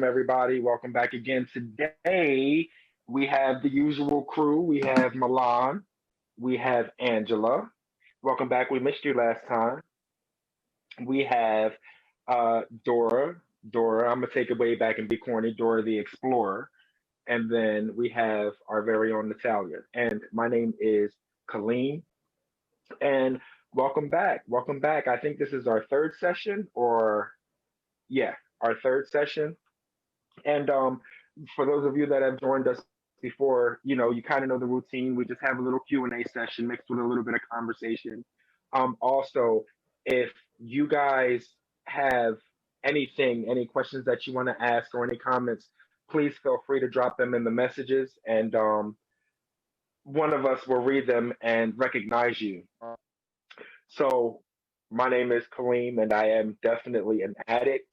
welcome everybody. Welcome back again. Today we have the usual crew. We have Milan. We have Angela. Welcome back. We missed you last time. We have Dora. Dora, I'm gonna take it way back and be corny. Dora the Explorer. And then we have our very own Natalia. And my name is Colleen. And welcome back. Welcome back. I think this is our third session, or yeah, our third session. And for those of you that have joined us before, you kind of know the routine. We just have a little Q&A session mixed with a little bit of conversation. Also, if you guys have anything, any questions that you want to ask or any comments, please feel free to drop them in the messages, and one of us will read them and recognize you. So, my name is Kaleem, and I am definitely an addict.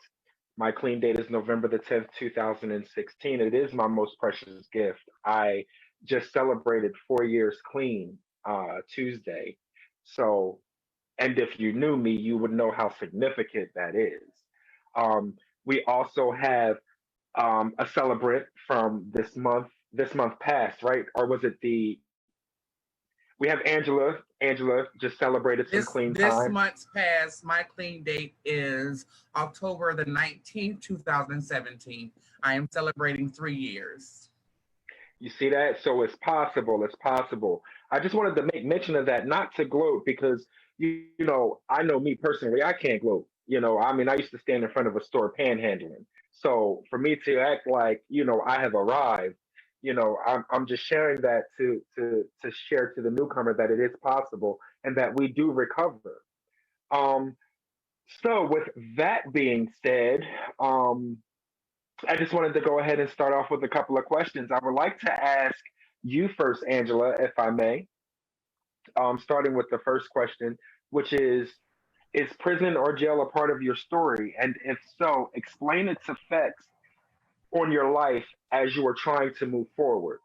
My clean date is November the 10th, 2016. It is my most precious gift. I just celebrated 4 years clean Tuesday. So, and if you knew me, you would know how significant that is. We also have a celebrant from this month past, right? Or was it we have Angela. Angela just celebrated some clean This time. month's past, my clean date is October the 19th, 2017. I am celebrating 3 years. You see that? So it's possible. It's possible. I just wanted to make mention of that, not to gloat, because I know me personally, I can't gloat. I mean, I used to stand in front of a store panhandling. So for me to act like I have arrived, I'm just sharing that to share to the newcomer that it is possible and that we do recover. Um, so with that being said, I just wanted to go ahead and start off with a couple of questions. I would like to ask you first, Angela, if I may, starting with the first question, which is prison or jail a part of your story? And if so, explain its effects on your life as you are trying to move forward.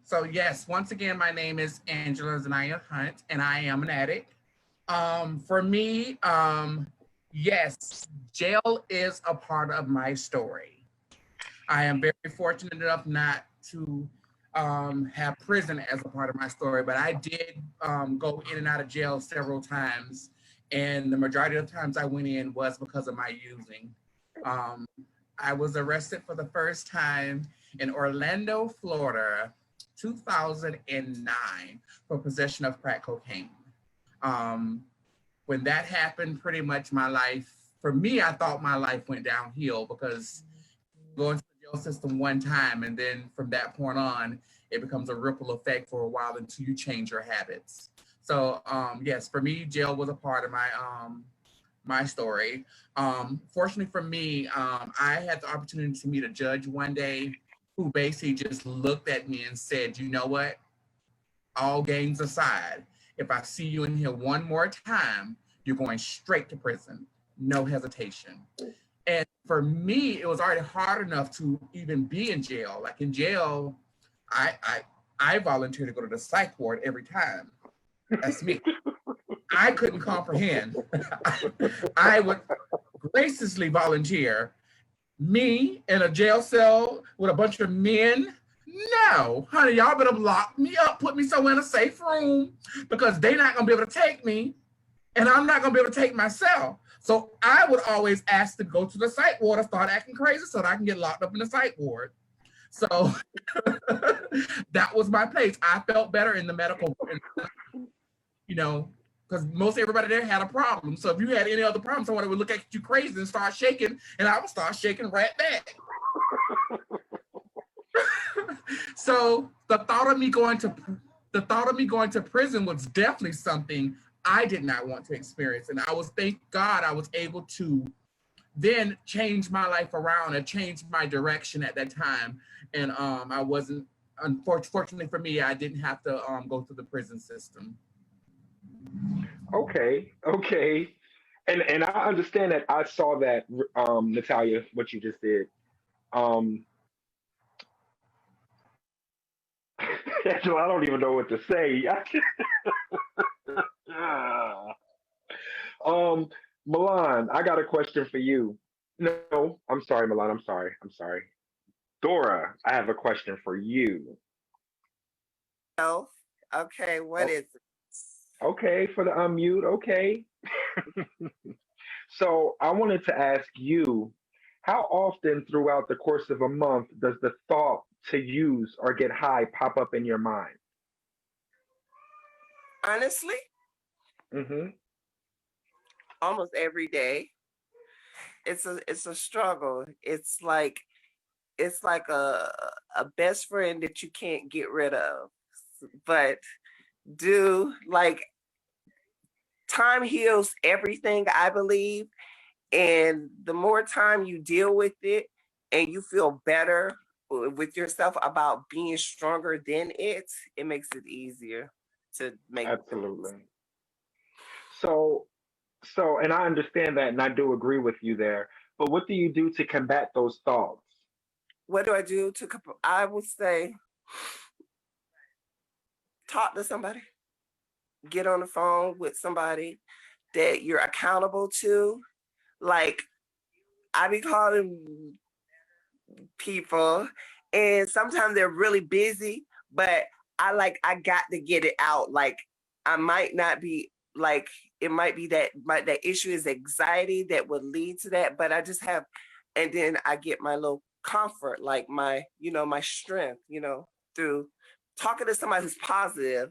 So yes, once again, my name is Angela Zanaya Hunt, and I am an addict. For me, yes, jail is a part of my story. I am very fortunate enough not to have prison as a part of my story, but I did go in and out of jail several times, and the majority of the times I went in was because of my using. Um, I was arrested for the first time in Orlando, Florida, 2009, for possession of crack cocaine. Um, when that happened, pretty much my life, for me, I thought my life went downhill because going to the jail system one time, and then from that point on, it becomes a ripple effect for a while until you change your habits. So yes, for me, jail was a part of my story. Fortunately for me, I had the opportunity to meet a judge one day who basically just looked at me and said, you know what? All games aside, if I see you in here one more time, you're going straight to prison, no hesitation. And for me, it was already hard enough to even be in jail. Like in jail, I I, I volunteer to go to the psych ward every time. That's me. I couldn't comprehend. I would graciously volunteer me in a jail cell with a bunch of men. No, honey, y'all better lock me up, put me somewhere in a safe room because they're not gonna be able to take me, and I'm not gonna be able to take myself. So I would always ask to go to the psych ward and start acting crazy so that I can get locked up in the psych ward. So that was my place. I felt better in the medical, you know, because most everybody there had a problem. So if you had any other problem, someone would look at you crazy and start shaking, and I would start shaking right back. So the thought of me going to prison was definitely something I did not want to experience. And I was, thank God, I was able to then change my life around and change my direction at that time. And I wasn't, unfortunately for me, I didn't have to go through the prison system. Okay, okay. And I understand that. I saw that, Natalia, what you just did. Um, so I don't even know what to say. um, Milan, I got a question for you. No, I'm sorry, Milan. I'm sorry. I'm sorry. Dora, I have a question for you. No. Okay, what Oh, is it? okay, for the unmute. Okay. So I wanted to ask you, how often throughout the course of a month does the thought to use or get high pop up in your mind? Honestly, Hmm. almost every day. It's a struggle. It's like a best friend that you can't get rid of. But do like time heals everything, I believe. And the more time you deal with it and you feel better with yourself about being stronger than it makes it easier to make. Absolutely. So, and I understand that, and I do agree with you there. But what do you do to combat those thoughts? What do I do to? I would say talk to somebody, get on the phone with somebody that you're accountable to. Like I be calling people, and sometimes they're really busy, but I got to get it out. Like I might not be like it might be that that issue is anxiety that would lead to that, but I just have, and then I get my little comfort, like my my strength, through talking to somebody who's positive.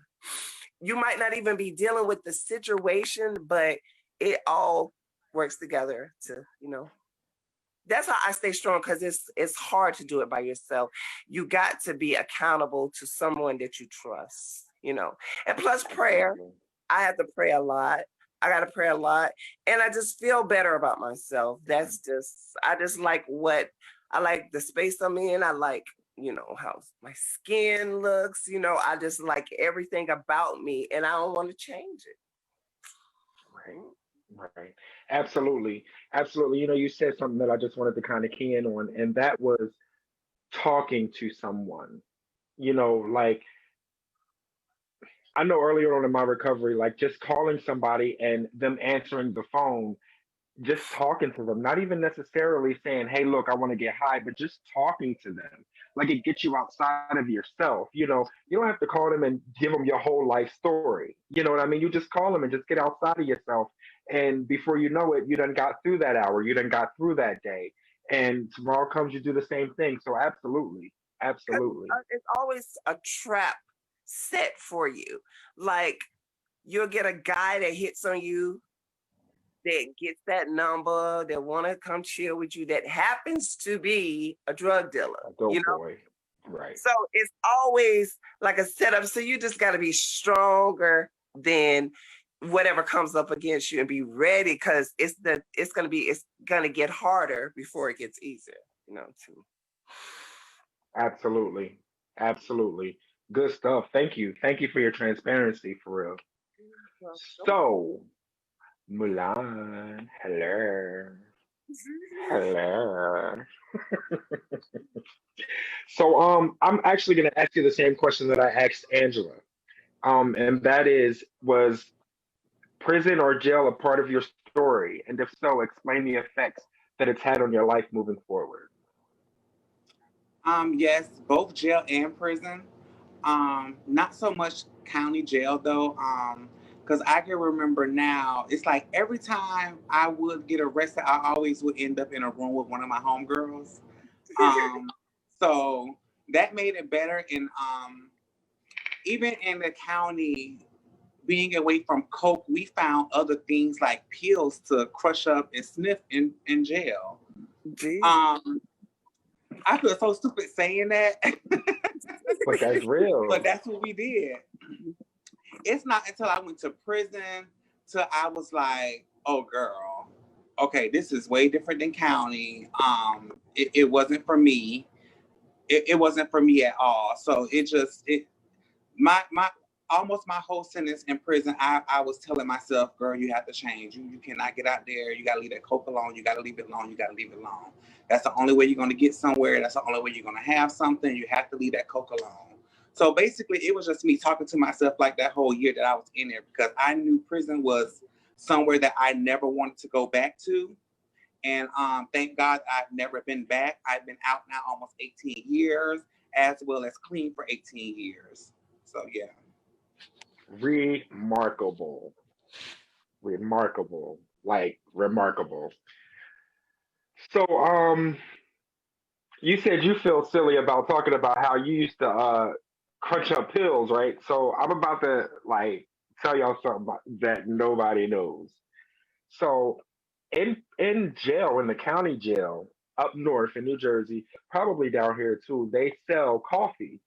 You might not even be dealing with the situation, but it all works together to that's how I stay strong, because it's hard to do it by yourself. You got to be accountable to someone that you trust, And plus prayer. Absolutely. I have to pray a lot. I got to pray a lot, and I just feel better about myself. That's just I just like what I like the space I'm in. I like how my skin looks. I just like everything about me, and I don't want to change it. Right. Right. Absolutely. Absolutely. You said something that I just wanted to kind of key in on, and that was talking to someone. Like I know earlier on in my recovery, like just calling somebody and them answering the phone, just talking to them, not even necessarily saying, "Hey, look, I want to get high," but just talking to them. Like it gets you outside of yourself. You don't have to call them and give them your whole life story. You know what I mean? You just call them and just get outside of yourself. And before you know it, you done got through that hour. You done got through that day. And tomorrow comes, you do the same thing. So absolutely, Because absolutely, it's always a trap set for you. Like you'll get a guy that hits on you, that gets that number, that want to come chill with you, that happens to be a drug dealer. a dope boy. Right. So it's always like a setup. So you just got to be stronger than whatever comes up against you and be ready, because it's gonna get harder before it gets easier. To Absolutely. Absolutely. Good stuff. Thank you. Thank you for your transparency for real. well, So, Mulan, hello. Hello. So, I'm actually going to ask you the same question that I asked Angela. And that is, was prison or jail a part of your story? And if so, explain the effects that it's had on your life moving forward. Yes, both jail and prison. Not so much county jail though. Because I can remember now, it's like every time I would get arrested, I always would end up in a room with one of my homegirls. Um, so that made it better. And even in the county, being away from coke, we found other things like pills to crush up and sniff in jail. geez. Um, I feel so stupid saying that, But that's but real. that's what we did. It's not until I went to prison till I was like, oh girl, okay, this is way different than county. It wasn't for me. It wasn't for me at all. So my almost my whole sentence in prison, I was telling myself, girl, you have to change. You cannot get out there. You gotta leave that coke alone. You gotta leave it alone. You gotta leave it alone. That's the only way you're gonna get somewhere. That's the only way you're gonna have something. You have to leave that coke alone. So basically it was just me talking to myself like that whole year that I was in there, because I knew prison was somewhere that I never wanted to go back to. And thank God I've never been back. I've been out now almost 18 years, as well as clean for 18 years. So yeah. Remarkable. Remarkable. Like remarkable. So you said you feel silly about talking about how you used to crunch up pills, right? So I'm about to like tell y'all something that nobody knows. So in jail, in the county jail up north in New Jersey, probably down here too, they sell coffee.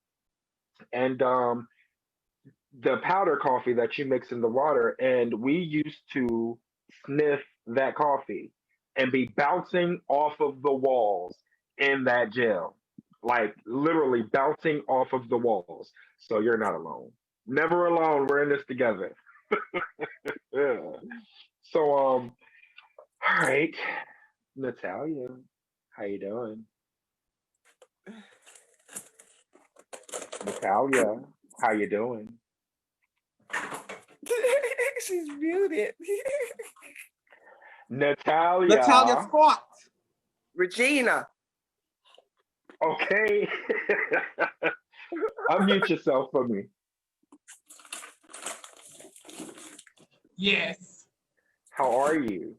And the powder coffee that you mix in the water, and we used to sniff that coffee and be bouncing off of the walls in that jail, like literally bouncing off of the walls. So you're not alone. Never alone. We're in this together. Yeah. So all right, Natalia, how you doing? Natalia, how you doing? She's muted. Natalia Natalia, Scott. Regina. okay. Unmute yourself for me. Yes, How are you?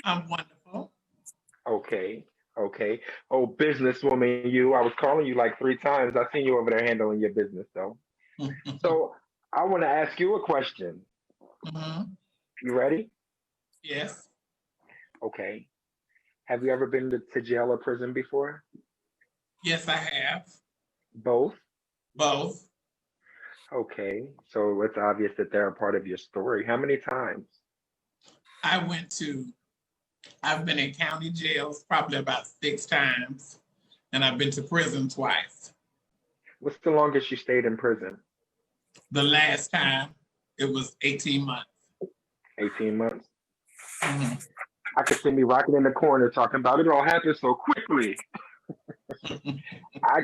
I'm wonderful. Okay. Okay. Oh, businesswoman, you. I was calling you like 3 times. I seen you over there handling your business though. So I want to ask you a question. Mhm. You ready? Yes, Okay. Have you ever been to jail or prison before? yes, I have Both? both. Okay. So it's obvious that they're a part of your story. How many times? I went to, I've been in county jails probably about 6 times, and I've been to prison twice. What's the longest you stayed in prison? The last time it was 18 months. 18 months. Mhm. I could see me rocking in the corner talking about it all happened so quickly. I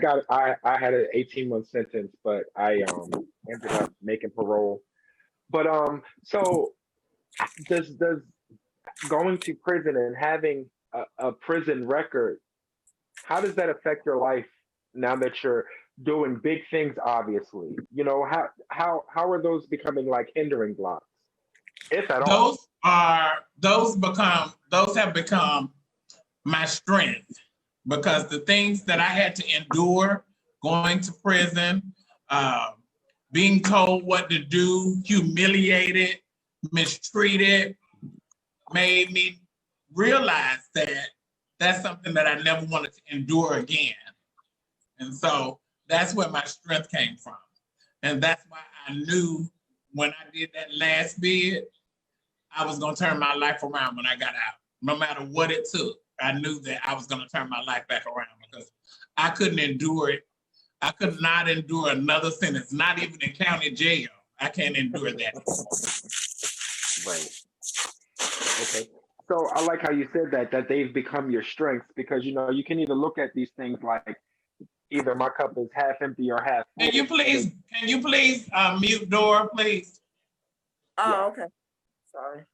had an 18-month sentence, but I ended up making parole. But so does going to prison and having a prison record, how does that affect your life now that you're doing big things, obviously? You know, how are those becoming like hindering blocks, if at all? Those have become my strength, because the things that I had to endure going to prison, uh, being told what to do, humiliated, mistreated, made me realize that that's something that I never wanted to endure again. And so that's where my strength came from. And that's why I knew when I did that last bid, I was going to turn my life around when I got out. No matter what it took, I knew that I was going to turn my life back around, because I couldn't endure it. I could not endure another sentence, not even in county jail. I can't endure that. Right. Okay. So I like how you said that they've become your strengths, because you know you can either look at these things like either my cup is half empty or half Can you full. please, mute door, please? Yeah. Oh, okay. Sorry.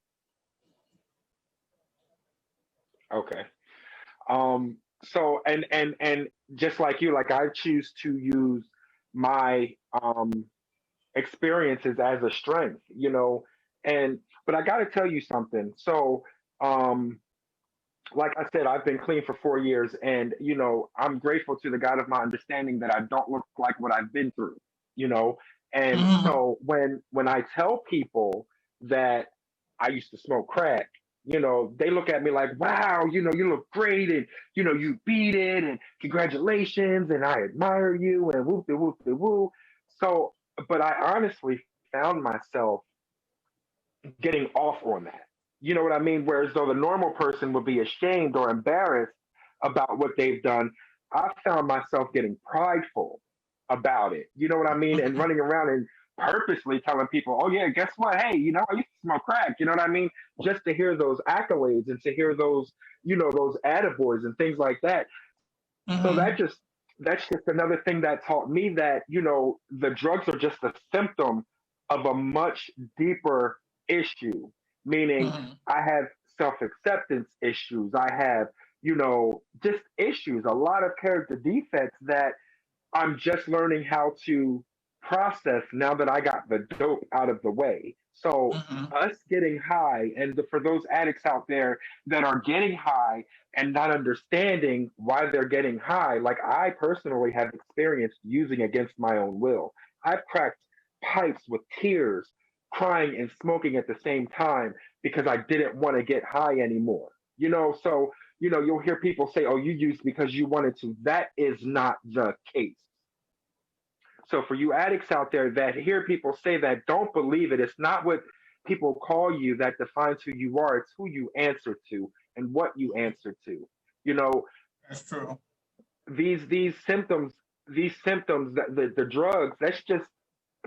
Okay. So and just like you, like I choose to use my experiences as a strength, you know, and but I got to tell you something. So um like I said, I've been clean for 4 years, and you know, I'm grateful to the God of my understanding that I don't look like what I've been through, you know. And Mhm. so when I tell people that I used to smoke crack, you know, they look at me like, wow, you know, you look great, and you know, you beat it, and congratulations, and I admire you, and whoop de whoop de woo. So, but I honestly found myself getting off on that. You know what I mean? Whereas though the normal person would be ashamed or embarrassed about what they've done, I found myself getting prideful about it. You know what I mean? And running around and purposely telling people, oh, yeah, guess what? Hey, you know, I used to smoke crack. You know what I mean? Just to hear those accolades and to hear those, you know, those attaboys and things like that. So Mhm. that's just another thing that taught me that, you know, the drugs are just a symptom of a much deeper issue. Meaning Mhm. I have self-acceptance issues. I have, just issues, a lot of character defects that I'm just learning how to process now that I got the dope out of the way. So Mhm. us getting high, and for those addicts out there that are getting high and not understanding why they're getting high, like I personally have experienced using against my own will. I've cracked pipes with tears, crying and smoking at the same time because I didn't want to get high anymore. So you'll hear people say, "Oh, you used because you wanted to." That is not the case. So for you addicts out there that hear people say that, don't believe it. It's not what people call you that defines who you are. It's who you answer to and what you answer to. You know, That's true. these symptoms, that the drugs, that's just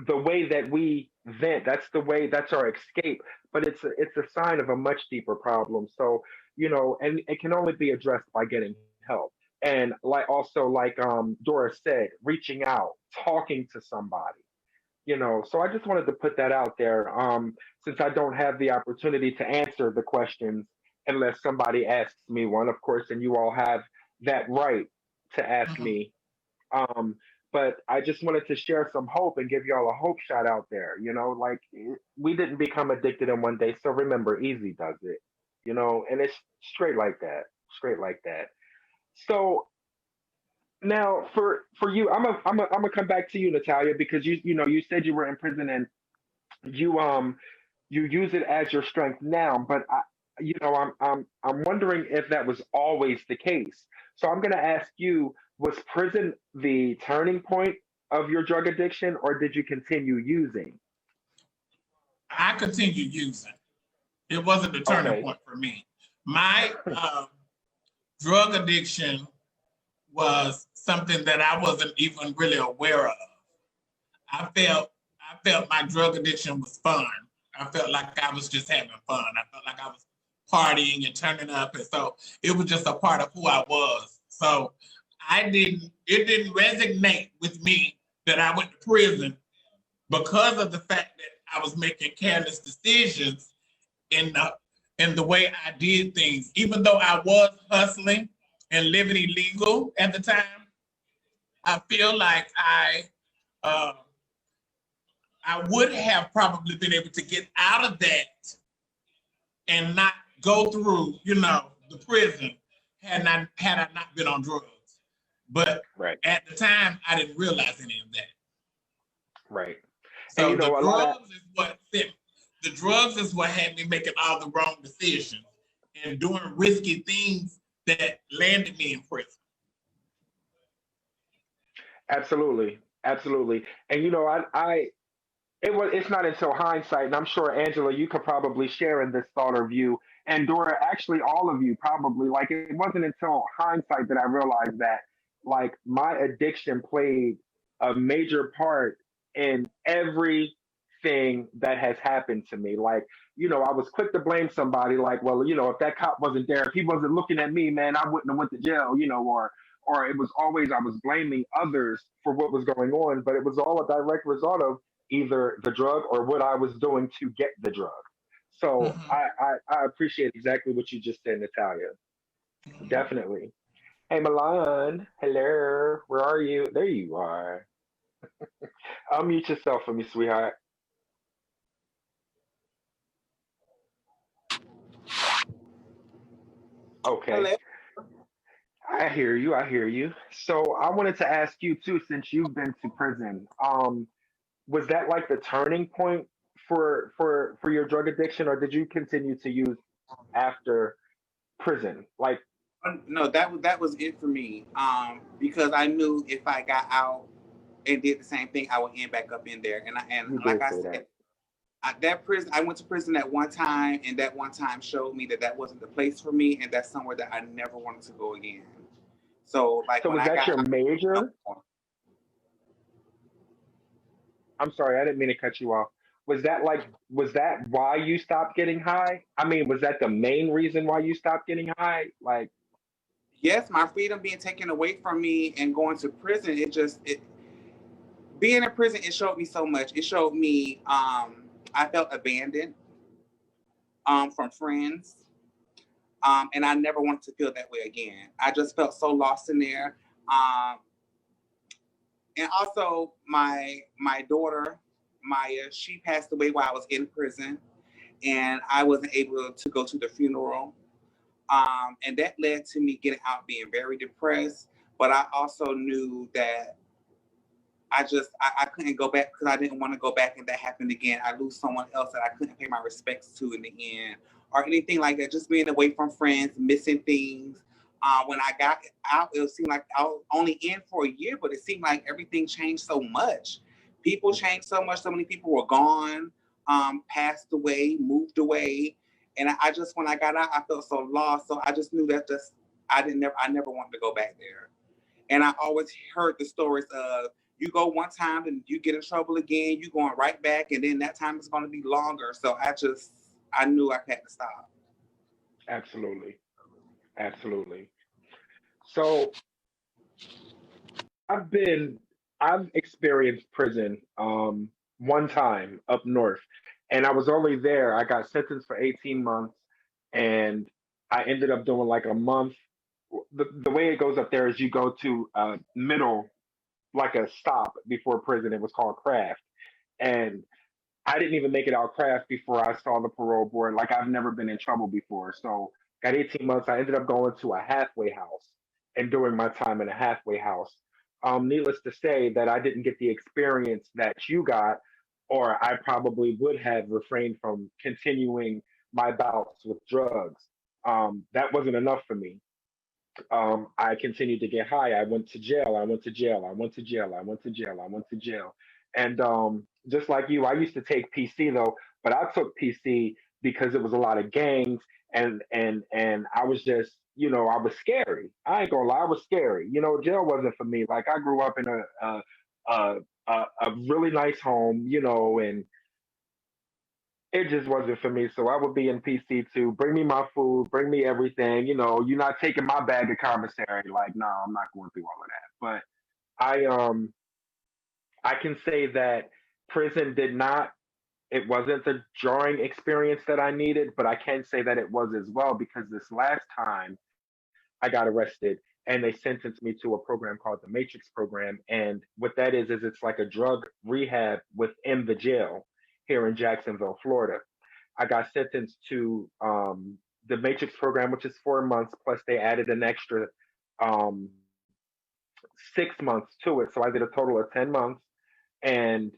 the way that we vent. That's our escape. But it's a sign of a much deeper problem. So, and it can only be addressed by getting help. And like Dora said, reaching out, talking to somebody. So I just wanted to put that out there, since I don't have the opportunity to answer the questions unless somebody asks me one, of course, and you all have that right to ask Mhm. me. But I just wanted to share some hope and give y'all a hope shot out there. Like, we didn't become addicted in one day. So remember, easy does it. And it's straight like that. So now for you, I'm gonna come back to you, Natalia, because you said you were in prison, and you you use it as your strength now. But I'm wondering if that was always the case. So I'm gonna ask you: was prison the turning point of your drug addiction, or did you continue using? I continued using. It wasn't the turning Okay. point for me. My drug addiction was something that I wasn't even really aware of. I felt I felt my drug addiction was fun. I felt like I was just having fun. I felt like I was partying and turning up, and so it was just a part of who I was. So it didn't resonate with me that I went to prison because of the fact that I was making careless decisions in the way I did things. Even though I was hustling and living illegal at the time, I feel like uh, I would have probably been able to get out of that and not go through, the prison had I not been on drugs. But Right. at the time, I didn't realize any of that. Right. And So a lot of the drugs is what had me making all the wrong decisions and doing risky things that landed me in prison. absolutely, absolutely. And it's not until hindsight, and I'm sure Angela, you could probably share in this thought or view, and Dora, actually, all of you probably, like, it wasn't until hindsight that I realized that, like, my addiction played a major part in everything that has happened to me. Like, I was quick to blame somebody, like, well, if that cop wasn't there, if he wasn't looking at me, man, I wouldn't have went to jail, or it was always I was blaming others for what was going on, but it was all a direct result of either the drug or what I was doing to get the drug. So Mhm, I appreciate exactly what you just said, Natalia. mhm. Definitely. Hey, Milan. Hello. Where are you? There you are. Unmute yourself for me, sweetheart. Okay. Hello. I hear you. I hear you. So I wanted to ask you too, since you've been to prison, was that like the turning point for your drug addiction, or did you continue to use after prison? Like, No, that was it for me. Because I knew if I got out and did the same thing, I would end back up in there. And you like did I say said, that. that prison, I went to prison at one time, and that one time showed me that wasn't the place for me, and that's somewhere that I never wanted to go again. So like So when was I that got your out, no major? more. I'm sorry, I didn't mean to cut you off. Was that why you stopped getting high? I mean, was that the main reason why you stopped getting high? Like, Yes, my freedom being taken away from me and going to prison, it being in prison, it showed me so much. It showed me I felt abandoned from friends. And I never wanted to feel that way again. I just felt so lost in there. And also my daughter, Maya, she passed away while I was in prison, and I wasn't able to go to the funeral. And that led to me getting out being very depressed. But I also knew that I couldn't go back because I didn't want to go back and that happened again. I lose someone else that I couldn't pay my respects to in the end or anything like that. Just being away from friends, missing things. When I got out, it seemed like I was only in for a year, but it seemed like everything changed so much. People changed so much. So many people were gone, passed away, moved away. And I just, when I got out, I felt so lost. So I just knew that I never wanted to go back there. And I always heard the stories of you go one time and you get in trouble again, you going right back, and then that time is going to be longer. So I knew I had to stop. Absolutely. Absolutely. So I've been, I've experienced prison one time up north, and I was only there. I got sentenced for 18 months, and I ended up doing like a month. The way it goes up there is you go to middle, like a stop before prison. It was called craft, and I didn't even make it out craft before I saw the parole board. Like I've never been in trouble before. So got 18 months. I ended up going to a halfway house and doing my time in a halfway house. Needless to say that I didn't get the experience that you got, or I probably would have refrained from continuing my bouts with drugs. That wasn't enough for me. I continued to get high. I went to jail. I went to jail. I went to jail. I went to jail. I went to jail. And just like you, I used to take PC though, but I took PC because it was a lot of gangs and I was just, I was scary. I ain't gonna lie, I was scary. Jail wasn't for me. Like I grew up in a really nice home, and it just wasn't for me. So I would be in PC too. Bring me my food, bring me everything. You're not taking my bag of commissary. Like, no, I'm not going through all of that. But I can say that prison did not. It wasn't the jarring experience that I needed, but I can say that it was as well because this last time I got arrested and they sentenced me to a program called the Matrix program. And what that is it's like a drug rehab within the jail here in Jacksonville, Florida. I got sentenced to the Matrix program, which is 4 months, plus they added an extra um, 6 months to it. So I did a total of 10 months. And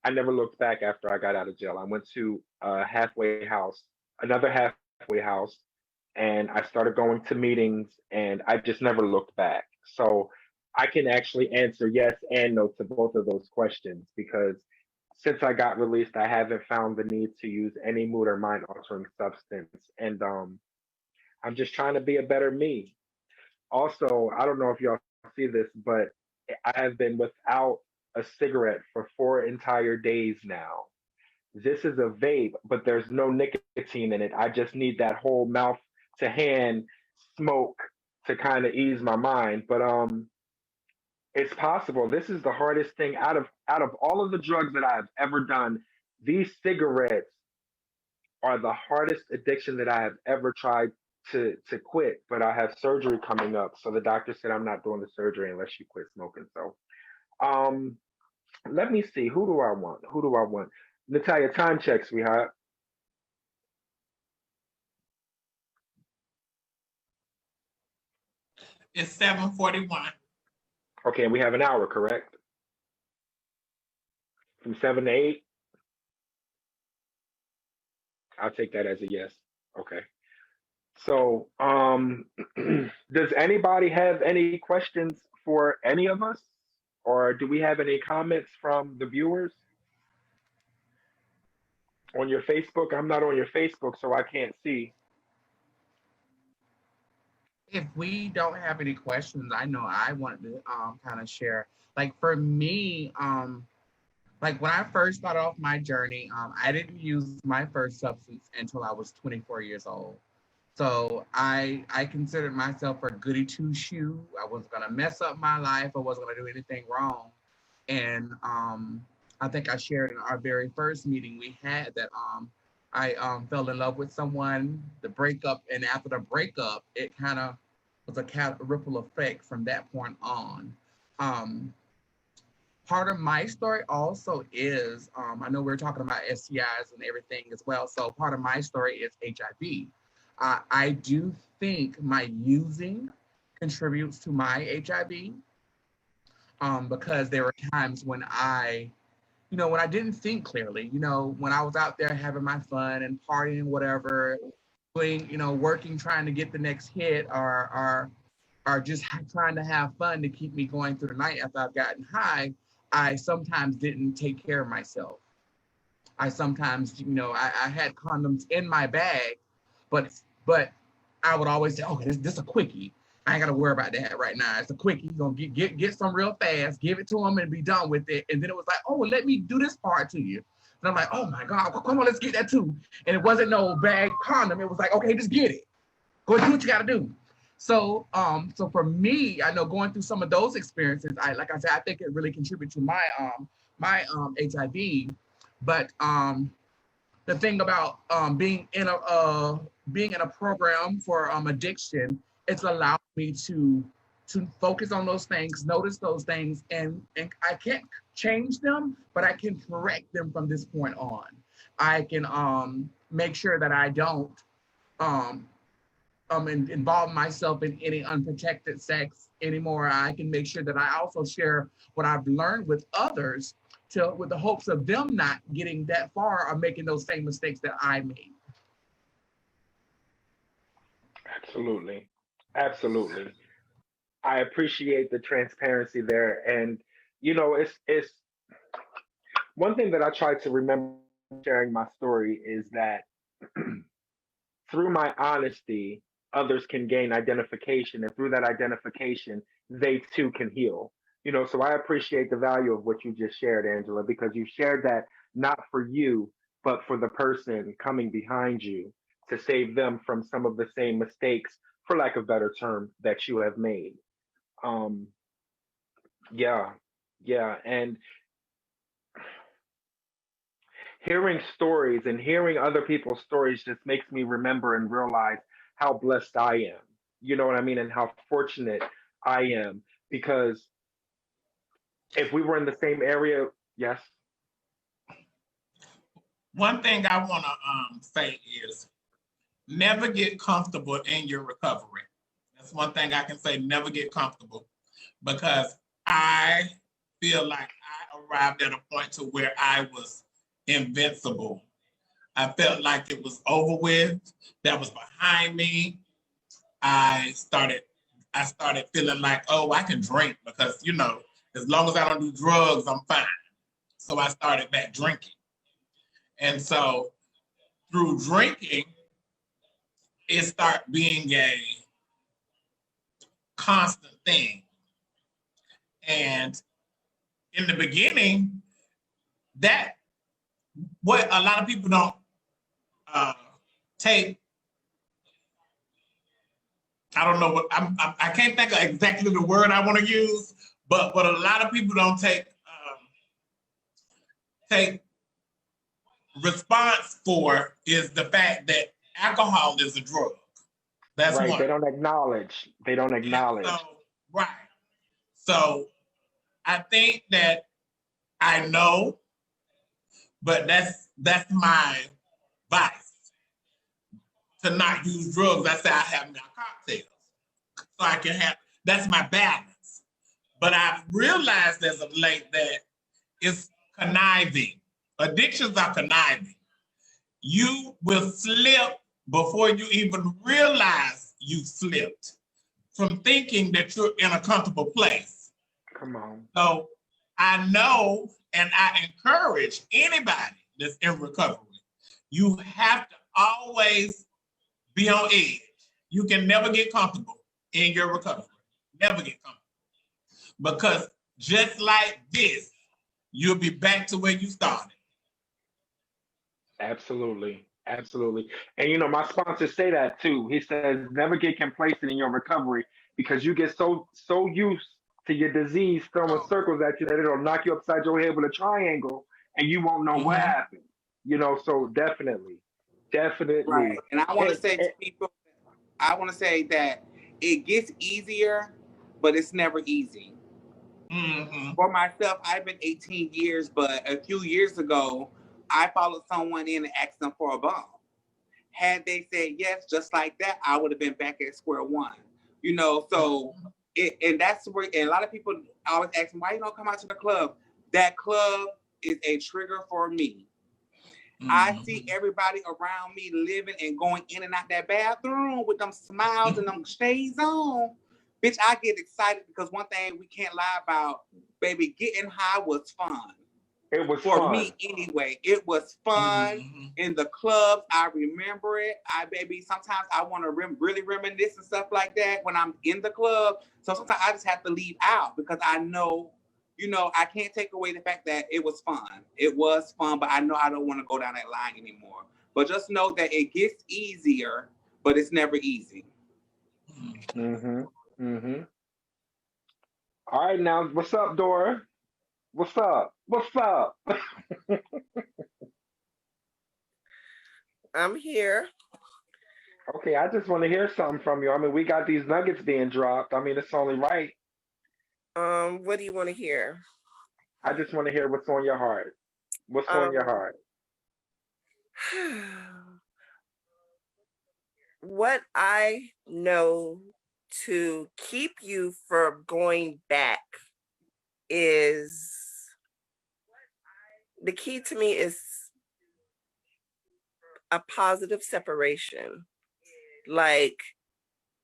I never looked back after I got out of jail. I went to a halfway house, another halfway house, and I started going to meetings and I just never looked back. So I can actually answer yes and no to both of those questions because since I got released, I haven't found the need to use any mood or mind altering substance. And I'm just trying to be a better me. Also, I don't know if y'all see this, but I have been without a cigarette for 4 entire days now. This is a vape, but there's no nicotine in it. I just need that whole mouth to hand smoke to kind of ease my mind. But it's possible. This is the hardest thing out of all of the drugs that I've ever done. These cigarettes are the hardest addiction that I have ever tried to quit. But I have surgery coming up, so the doctor said I'm not doing the surgery unless you quit smoking. So um, let me see. Who do I want? Who do I want? Natalia, time check, sweetheart. It's 7:41. Okay, and we have an hour, correct? From 7 to 8. I'll take that as a yes. Okay. So, does anybody have any questions for any of us, or do we have any comments from the viewers on your Facebook? I'm not on your Facebook, so I can't see. If we don't have any questions, I know I wanted to kind of share. Like for me, like when I first started off my journey, I didn't use my first substance until I was 24 years old. So I considered myself a goody two shoe. I wasn't gonna mess up my life. I wasn't gonna do anything wrong. And I think I shared in our very first meeting we had that I fell in love with someone, the breakup, and after the breakup, it kind of was a ripple effect from that point on. Um, Part of my story also is, I know we're talking about STIs and everything as well. So part of my story is HIV. I do think my using contributes to my HIV, because there were times when when I didn't think clearly, when I was out there having my fun and partying, whatever, doing, working, trying to get the next hit, or just trying to have fun to keep me going through the night after I've gotten high, I sometimes didn't take care of myself. I sometimes, I had condoms in my bag, but I would always say, okay, this a quickie. I ain't gotta worry about that right now. It's a quickie. You're gonna get some real fast, give it to them and be done with it. And then it was like, oh, let me do this part to you. And I'm like, oh my God, come on, let's get that too. And it wasn't no bag condom. It was like, okay, just get it. Go do what you gotta do. So for me, I know going through some of those experiences, like I said, I think it really contributed to my HIV. But the thing about being in a program for addiction, it's allowed me to focus on those things, notice those things, and I can't change them, but I can correct them from this point on. I can make sure that I don't um, involve myself in any unprotected sex anymore. I can make sure that I also share what I've learned with others, with the hopes of them not getting that far or making those same mistakes that I made. Absolutely. Absolutely. I appreciate the transparency there. And it's one thing that I try to remember sharing my story is that through my honesty, others can gain identification, and through that identification, they too can heal. So I appreciate the value of what you just shared, Angela, because you shared that not for you, but for the person coming behind you to save them from some of the same mistakes, for lack of better term, that you have made. Um, yeah, yeah, and hearing stories and hearing other people's stories just makes me remember and realize how blessed I am. You know what I mean? And how fortunate I am. Because if we were in the same area, yes, One thing I want to say is never get comfortable in your recovery. That's one thing I can say. Never get comfortable, because I feel like I arrived at a point to where I was invincible. I felt like it was over with. That was behind me. I started I started feeling like, oh, I can drink because, as long as I don't do drugs, I'm fine. So I started back drinking. And so through drinking, it started being a constant thing. And in the beginning, that what a lot of people don't uh, take. I don't know what I can't think of exactly the word I want to use, but what a lot of people don't take response for is the fact that alcohol is a drug. That's right. one. They don't acknowledge. They don't Yeah, acknowledge. right. So I think that I know, but that's my vice to not use drugs. I say I have my cocktails so I can have. That's my balance. But I've realized as of late that it's conniving. Addictions are conniving. You will slip before you even realize you slipped from thinking that you're in a comfortable place. Come on. So I know and I encourage anybody that's in recovery, you have to always be on edge. You can never get comfortable in your recovery. Never get comfortable. Because just like this, you'll be back to where you started. Absolutely. Absolutely. And my sponsors say that too. He says never get complacent in your recovery because you get so used to your disease throwing Oh, circles at you that it'll knock you upside your head with a triangle and you won't know what Mm-hmm. happened. So definitely. Definitely. Right. And I want to And- say to people, I want to say that it gets easier, but it's never easy. Mm-hmm. For myself, I've been 18 years, but a few years ago, I followed someone in and asked them for a bump. Had they said yes, just like that, I would have been back at square one. You know, so and that's where, and a lot of people always ask me, why you don't come out to the club? That club is a trigger for me. I see everybody around me living and going in and out that bathroom with them smiles and them shades on. Bitch, I get excited because one thing we can't lie about, baby, getting high was fun. It was For fun. me anyway. It was fun in the clubs. I remember it. Baby, sometimes I want to really reminisce and stuff like that when I'm in the club. So sometimes I just have to leave out because I know, you know, I can't take away the fact that it was fun. It was fun, but I know I don't want to go down that line anymore. But just know that it gets easier, but it's never easy. Mm-hmm. Mm-hmm. All right, now, what's up, Dora? What's up? What's up? I'm here. Okay, I just want to hear something from you. I mean, we got these nuggets being dropped. I mean, it's only right. What do you want to hear? I just want to hear what's on your heart. What's on your Um, heart? what I know to keep you from going back is the key to me is a positive separation. Like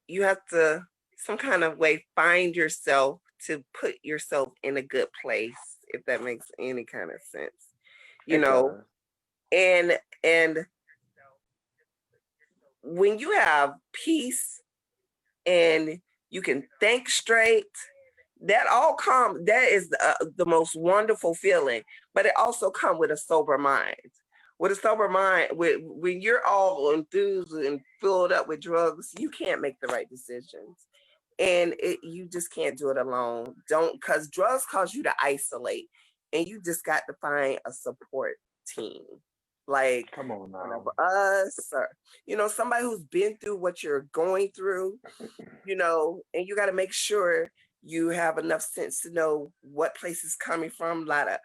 you have to some kind of way find yourself to put yourself in a good place, if that makes any kind of sense. You It know, does. and when you have peace and you can think straight, that is the most wonderful feeling, but it also comes with a sober mind. With a sober mind, when you're all enthused and filled up with drugs, you can't make the right decisions, and you just can't do it alone. Don't, because drugs cause you to isolate, and you just got to find a support team, like Come on one now. of us, or somebody who's been through what you're going through, and you got to make sure you have enough sense to know what place is coming from. A lot of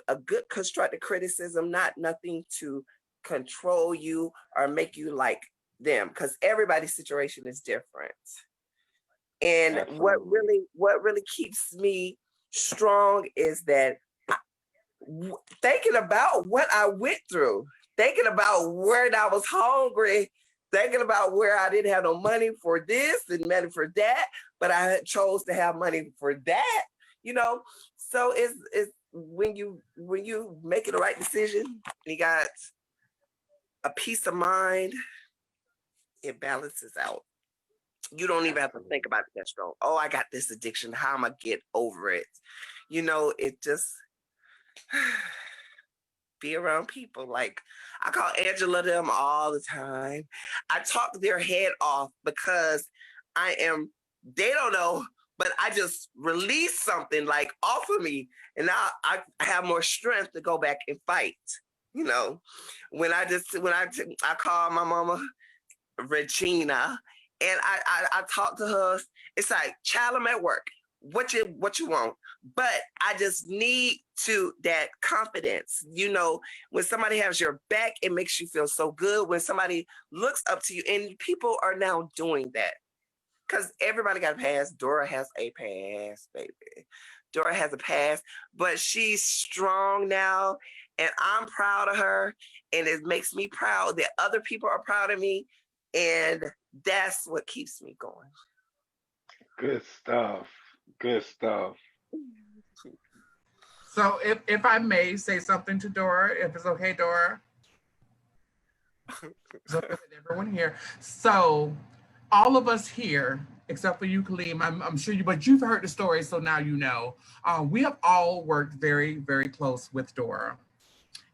a good constructive criticism, not nothing to control you or make you like them, because everybody's situation is different. And Absolutely. what really keeps me strong is that thinking about what I went through, thinking about where I was hungry, thinking about where I didn't have no money for this and money for that, but I chose to have money for that, you know. So it's when you make it the right decision, and you got a peace of mind, it balances out. You don't even have to think Absolutely. about it that strong. Oh, I got this addiction. How am I get over it? It just be around people. Like I call Angela them all the time. I talk their head off because they don't know, but I just release something like off of me. And now I have more strength to go back and fight. When I call my mama Regina, and I talk to her. It's like, child, I'm at work. What you want? But I just need that confidence. When somebody has your back, it makes you feel so good. When somebody looks up to you, and people are now doing that because everybody got a pass. Dora has a pass, baby. Dora has a pass, but she's strong now, and I'm proud of her. And it makes me proud that other people are proud of me. And that's what keeps me going. Good stuff. Good stuff. So if I may say something to Dora, if it's okay, Dora. So everyone here. So all of us here, except for you, Kaleem, I'm sure but you've heard the story, so now you know. We have all worked very, very close with Dora.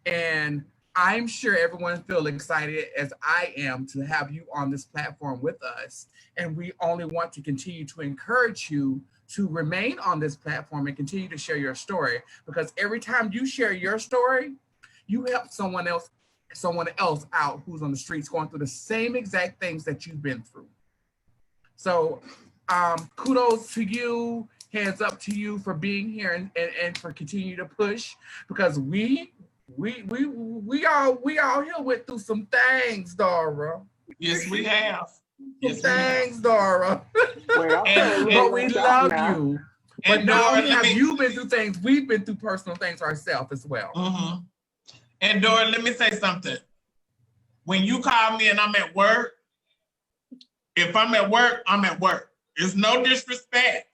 And I'm sure everyone feels excited as I am to have you on this platform with us. And we only want to continue to encourage you to remain on this platform and continue to share your story. Because every time you share your story, you help someone else someone else out who's on the streets going through the same exact things that you've been through. So kudos to you, hands up to you for being here and for continuing to push, because we all here went through some things, Dora. Yes, we have. Yes, thanks, Dora. Wait, but we love you. But And not Dora, only have you been through things, we've been through personal things ourselves as well. Mm-hmm. And Dora, let me say something. When you call me and I'm at work, if I'm at work, I'm at work. It's no disrespect.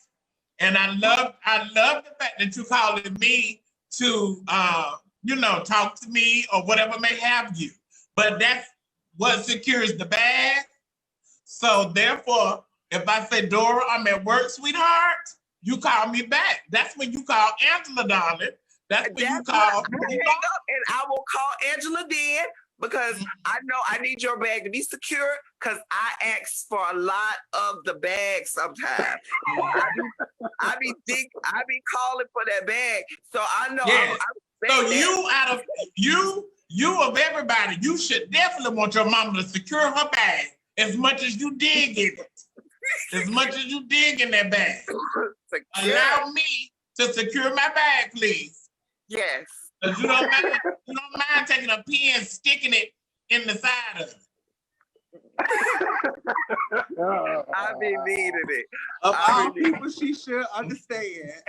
And I love the fact that you calling me to talk to me or whatever may have you. But that's what secures the bag. So therefore, if I say, Dora, I'm at work, sweetheart, you call me back. That's when you call Angela, darling. That's when you call. And I will call Angela then, because I know I need your bag to be secure, because I ask for a lot of the bag sometimes. I be calling for that bag. So I know. Yes. So you of everybody, you should definitely want your mama to secure her bag as much as you dig in it. As much as you dig in that bag. Allow me to secure my bag, please. Yes. Because you don't mind taking a pin, sticking it in the side of it. I be needing it. Of all people, she should understand.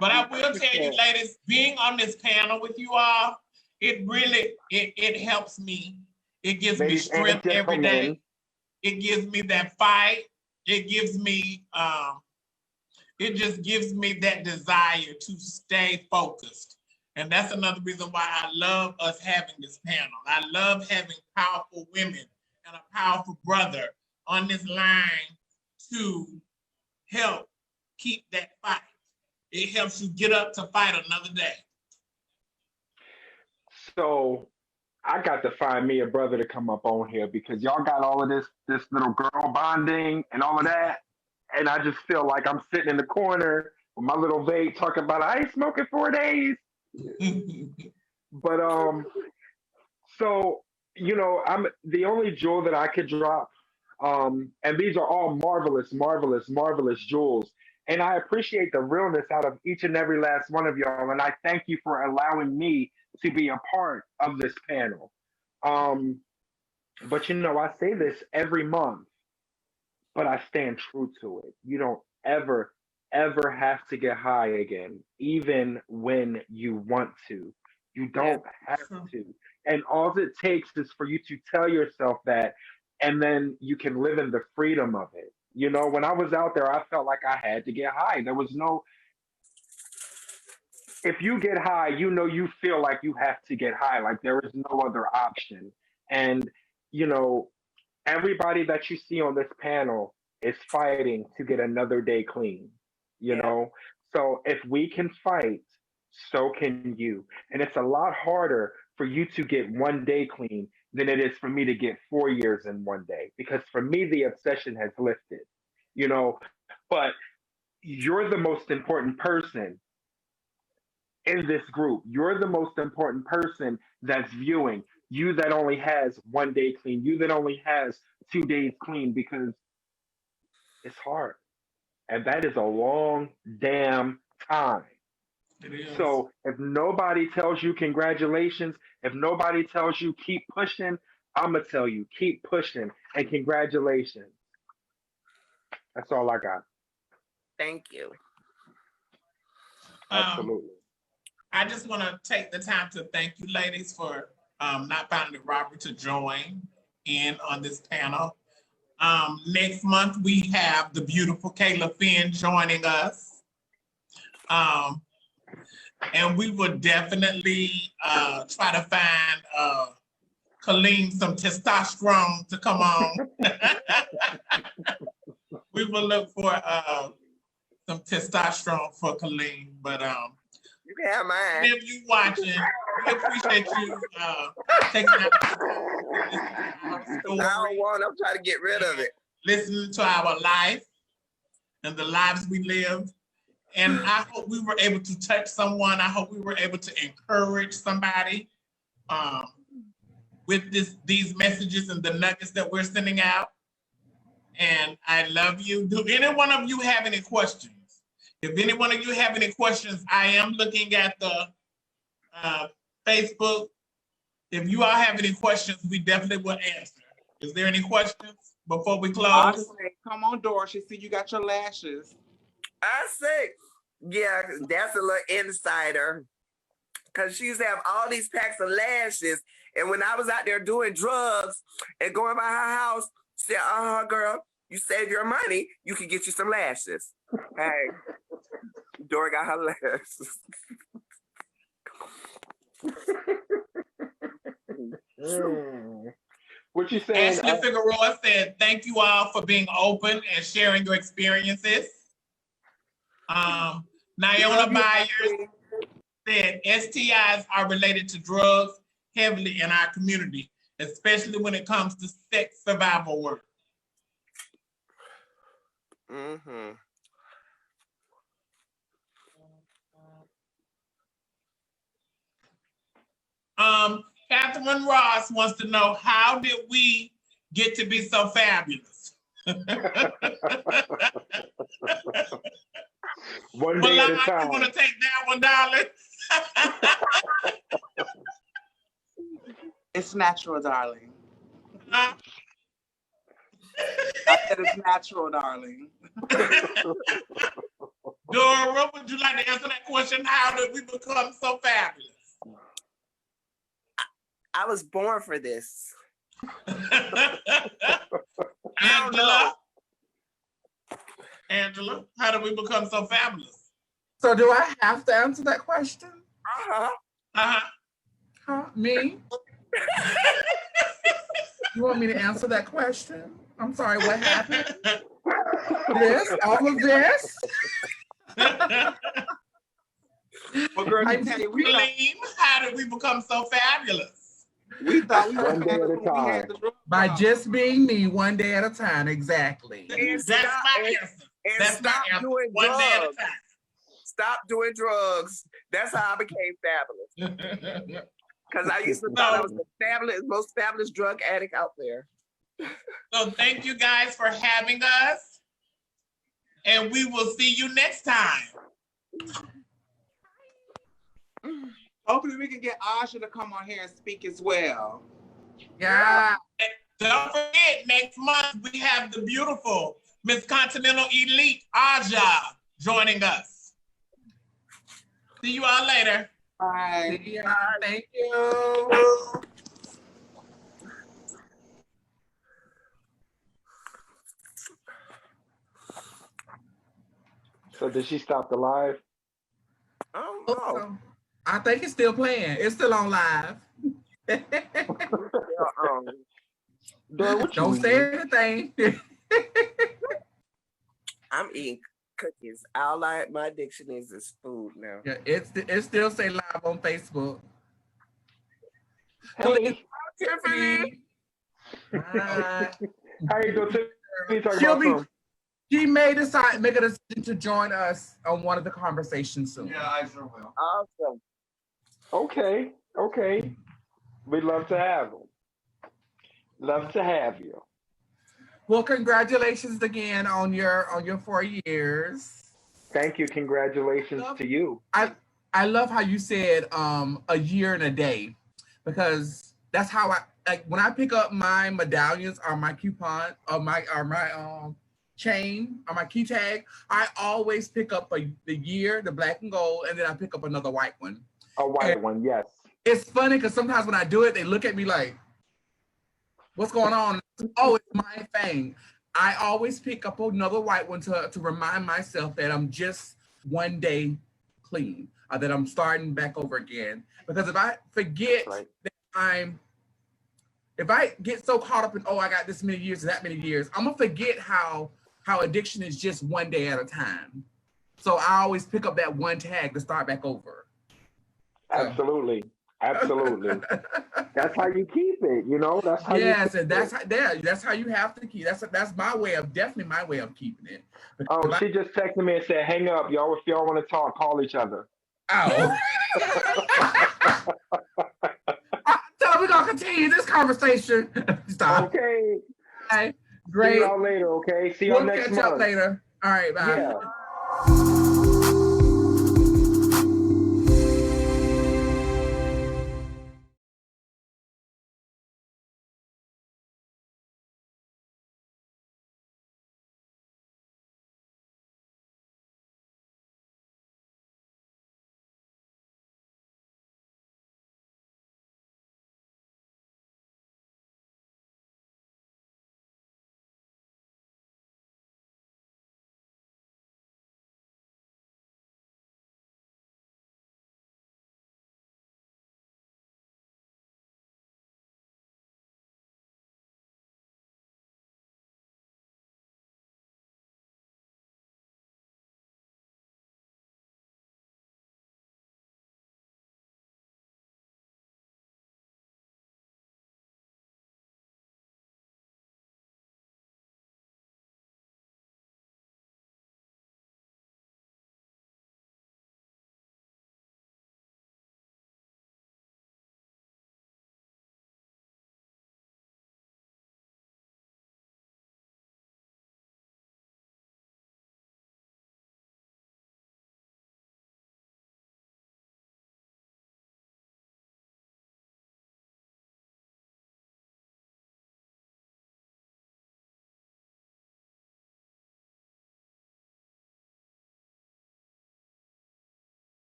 But I will tell you, ladies, being on this panel with you all, it really it helps me. It gives me strength every day. It gives me that fight. It gives me it just gives me that desire to stay focused. And that's another reason why I love us having this panel. I love having powerful women and a powerful brother on this line to help keep that fight. It helps you get up to fight another day. So I got to find me a brother to come up on here, because y'all got all of this little girl bonding and all of that. And I just feel like I'm sitting in the corner with my little vape talking about I ain't smoking 4 days. But so I'm the only jewel that I could drop. And these are all marvelous, marvelous, marvelous jewels. And I appreciate the realness out of each and every last one of y'all. And I thank you for allowing me to be a part of this panel. But I say this every month, but I stand true to it. You don't ever have to get high again, even when you want to. You don't have to. And all it takes is for you to tell yourself that, and then you can live in the freedom of it. When I was out there, I felt like I had to get high. There was no, if you get high, you feel like you have to get high. Like there is no other option. And, everybody that you see on this panel is fighting to get another day clean, So if we can fight, so can you. And it's a lot harder for you to get 1 day clean than it is for me to get 4 years in 1 day. Because for me, the obsession has lifted, but you're the most important person in this group. You're the most important person that's viewing. You that only has 1 day clean. You that only has 2 days clean, because it's hard. And that is a long damn time. So if nobody tells you congratulations, if nobody tells you keep pushing, I'm going to tell you keep pushing and congratulations. That's all I got. Thank you. Absolutely. I just want to take the time to thank you ladies for not finding it robbery to join in on this panel. Next month, we have the beautiful Kayla Finn joining us. And we will definitely try to find Colleen some testosterone to come on. We will look for some testosterone for Colleen, but you can have mine. If you watching, we appreciate you taking out I don't want. I'm trying to get rid of it. Listening to our life and the lives we live, And I hope we were able to touch someone. I hope we were able to encourage somebody with these messages and the nuggets that we're sending out. And I love you. Do any one of you have any questions? If any one of you have any questions, I am looking at the Facebook. If you all have any questions, we definitely will answer. Is there any questions before we close? Come on, Doris. You see you got your lashes. I say, yeah, that's a little insider. Because she used to have all these packs of lashes. And when I was out there doing drugs and going by her house, she said, girl, you save your money, you can get you some lashes. Hey, Dora got her lashes. What you saying? Ashley Figueroa said, thank you all for being open and sharing your experiences. Naona Byers said, STIs are related to drugs heavily in our community, especially when it comes to sex survival work. Mm-hmm. Catherine Ross wants to know, how did we get to be so fabulous? One day at a time. You want to take that one, darling? It's natural, darling. Huh? I said it's natural, darling. Dora, would you like to answer that question? How did we become so fabulous? I was born for this. Angela, how did we become so fabulous? So do I have to answer that question? Uh-huh. Me? You want me to answer that question? I'm sorry, what happened? This? All of this? Well, girl, how did we become so fabulous? We thought we one day at a time. By just being me, one day at a time, exactly. That's my answer. That's my answer. One day at a time. Stop doing drugs. That's how I became fabulous. Because I used to thought I was the most fabulous drug addict out there. So thank you guys for having us. And we will see you next time. Hopefully we can get Asha to come on here and speak as well. Yeah. And don't forget, next month we have the beautiful Miss Continental Elite Aja joining us. See you all later. Bye. See ya. Thank you. So did she stop the live? Oh, no. I think it's still playing. It's still on live. Don't say anything. I'm eating cookies. All my dictionaries is food now. Yeah, it still say live on Facebook. Hey, Tiffany. Hi. How you doing? She may make a decision to join us on one of the conversations soon. Yeah, I sure will. Awesome. Okay. We'd love to have them. Love to have you. Well, congratulations again on your 4 years. Thank you. Congratulations to you. I love how you said a year and a day, because that's how I like when I pick up my medallions or my coupon or my chain or my key tag, I always pick up the year, the black and gold, and then I pick up another white one. A white one, yes. It's funny because sometimes when I do it, they look at me like, what's going on? Oh, it's my thing. I always pick up another white one to remind myself that I'm just one day clean, or that I'm starting back over again. Because if I forget that if I get so caught up in, I got this many years, that many years, I'm gonna forget how addiction is just one day at a time. So I always pick up that one tag to start back over. Absolutely. Absolutely. That's how you keep it, you know? That's how yes, you and that's how you have to keep. That's my way of definitely my way of keeping it. Oh, she just texted me and said, hang up, y'all. If y'all want to talk, call each other. Oh. So we're gonna continue this conversation. Stop. Okay. Okay. Great. See y'all later, okay? See y'all We'll next catch month. up later. All right, bye. Yeah.